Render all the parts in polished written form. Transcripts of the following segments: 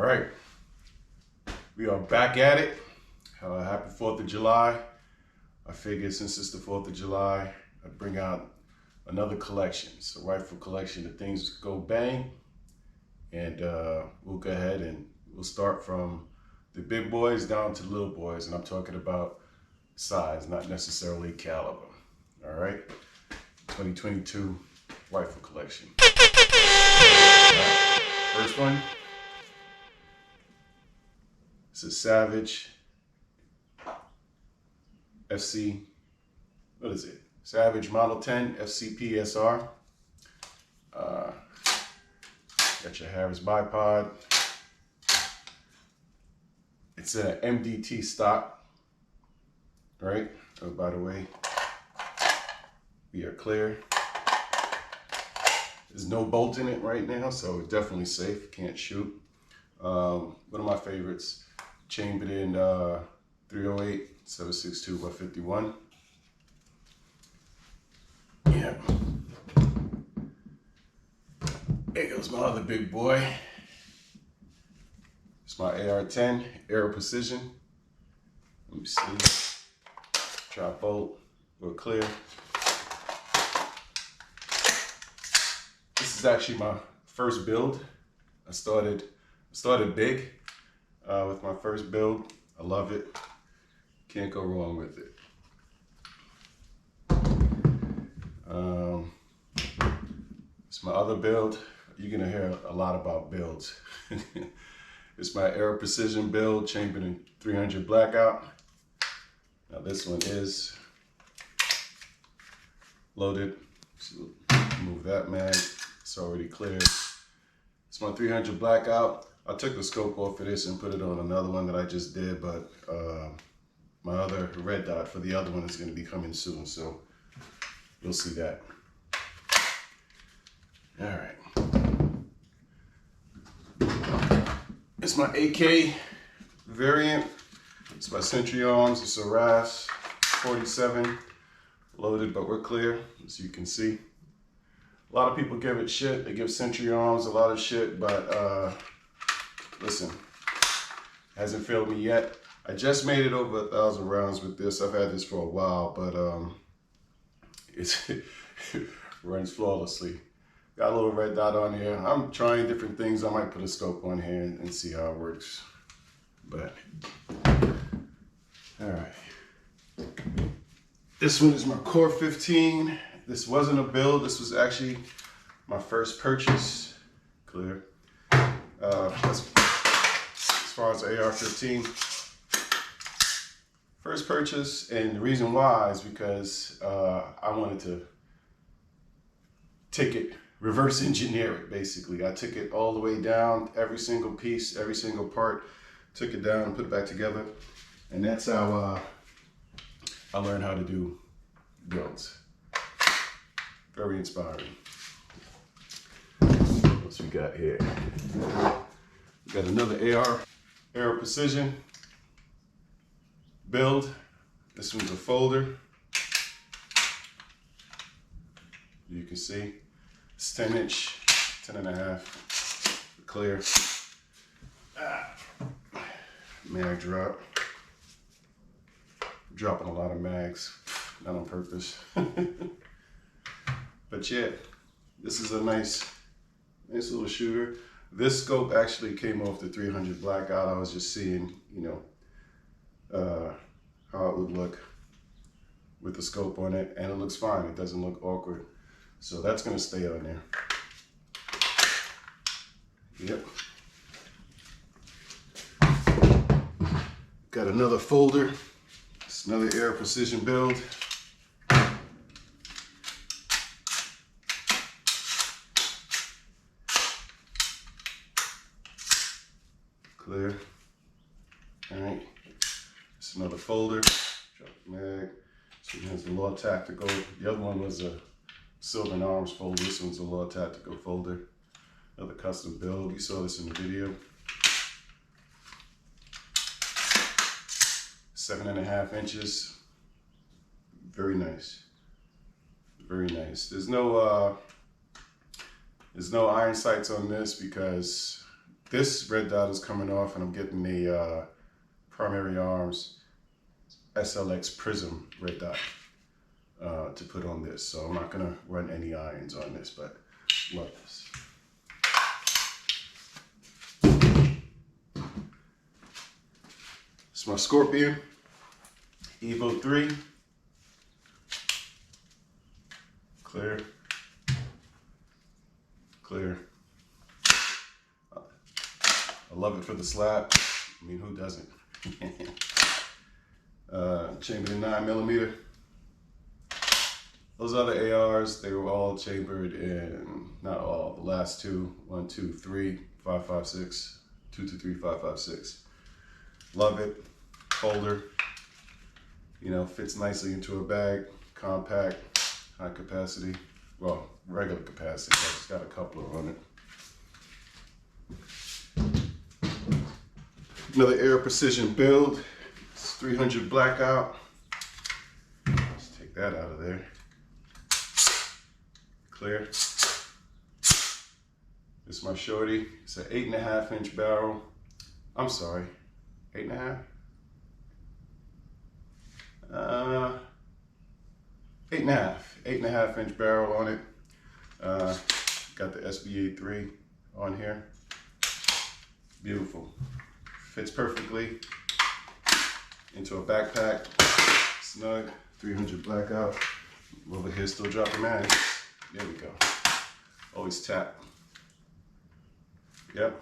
right, we are back at it. Happy 4th of July. I figured since it's the 4th of July, I'd bring out another collection. It's a rifle collection of things go bang. And we'll go ahead and we'll start from the big boys down to the little boys. And I'm talking about size, not necessarily caliber. All right, 2022 rifle collection. Right. First one. It's a Savage FC, what is it? Savage Model 10 FCP SR. Got your Harris bipod. It's an MDT stock, right? Oh, by the way, we are clear. There's no bolt in it right now, so it's definitely safe. Can't shoot. One of my favorites, chambered in 308 7.62 by 51. Yeah. There goes my other big boy. It's my AR-10 Aero Precision. Let me see. Drop bolt. We're clear. This is actually my first build. I started big with my first build. I love it. Can't go wrong with it. It's my other build. You're gonna hear a lot about builds. It's my Aero Precision build, chambered in 300 blackout. Now this one is loaded. So move that mag. It's already clear. It's my 300 blackout. I took the scope off of this and put it on another one that I just did, but my other red dot for the other one is going to be coming soon, so you'll see that. All right. It's my AK variant. It's my Century Arms. It's a RAS 47, loaded, but we're clear, as you can see. A lot of people give it shit. They give Century Arms a lot of shit, but listen, hasn't failed me yet. I just made it over 1,000 rounds with this. I've had this for a while, but it runs flawlessly. Got a little red dot on here. I'm trying different things. I might put a scope on here and see how it works. But, all right. This one is my Core 15. This wasn't a build. This was actually my first purchase. Clear. As far as the AR-15. First purchase, and the reason why is because I wanted to take it, reverse engineer it basically. I took it all the way down, every single piece, every single part, took it down and put it back together. And that's how I learned how to do builds. Very inspiring. What else we got here? We got another Aero Precision build. This one's a folder. You can see it's 10-inch, 10.5, clear. Mag drop. Dropping a lot of mags, not on purpose. But yeah, this is a nice little shooter. This scope actually came off the 300 blackout. I was just seeing, you know, how it would look with the scope on it, and it looks fine. It doesn't look awkward. So that's gonna stay on there. Yep. Got another folder. It's another Aero Precision build. Clear. All right. It's another folder. Drop the mag. This one has the Law Tactical. The other one was a Silver and Arms folder. This one's a Law Tactical folder. Another custom build. You saw this in the video. 7.5 inches. Very nice. Very nice. There's no iron sights on this because this red dot is coming off, and I'm getting the Primary Arms SLX Prism red dot to put on this. So I'm not gonna run any irons on this, but love this. It's my Scorpion Evo 3. Clear. Clear. I love it for the slap. I mean, who doesn't? Chambered in 9mm. Those other ARs, they were all chambered in, not all, the last two, 1, 2, 3, 5, 5, 6, 2, 2, 3, 5, 5, 6. Love it. Holder. You know, fits nicely into a bag. Compact, high capacity. Well, regular capacity. I just got a coupler on it. Another Air Precision build. It's 300 blackout. Let's take that out of there. Clear. This is my shorty. It's an 8.5 inch barrel. I'm sorry, 8.5? 8.5 inch barrel on it. Got the SBA 3 on here. Beautiful. Fits perfectly into a backpack. Snug. 300 blackout. Over here, still dropping mags. There we go. Always tap. Yep.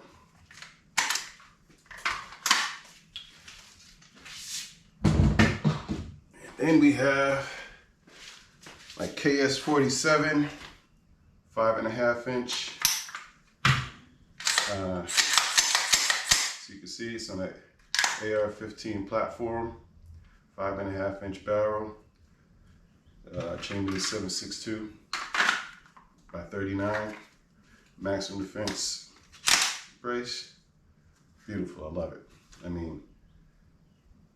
Then we have my KS47, 5.5 inch. So you can see it's on the AR-15 platform, 5.5 inch barrel, chambered in 7.62 by 39, maximum defense brace. Beautiful, I love it. I mean,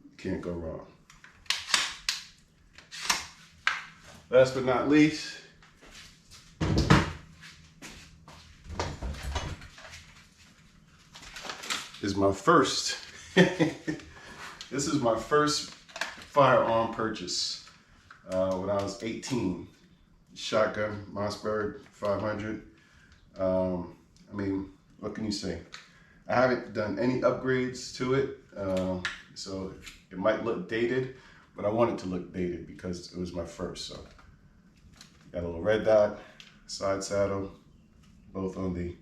you can't go wrong. Last but not least, is my first, this is my first firearm purchase when I was 18. Shotgun, Mossberg 500. I mean, what can you say? I haven't done any upgrades to it, so it might look dated, but I want it to look dated because it was my first. So got a little red dot, side saddle, both on the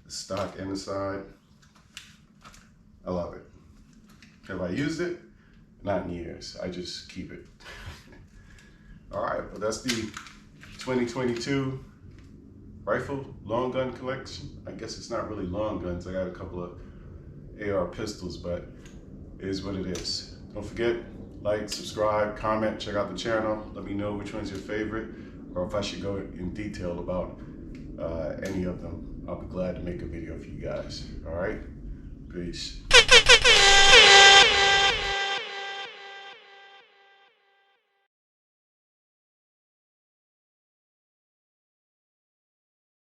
stock and the side. I love it. Have I used it? Not in years. I just keep it. All right, well, that's the 2022 rifle long gun collection. I guess it's not really long guns. I got a couple of AR pistols, but it is what it is. Don't forget, like, subscribe, comment, check out the channel. Let me know which one's your favorite, or if I should go in detail about any of them. I'll be glad to make a video for you guys. All right, peace.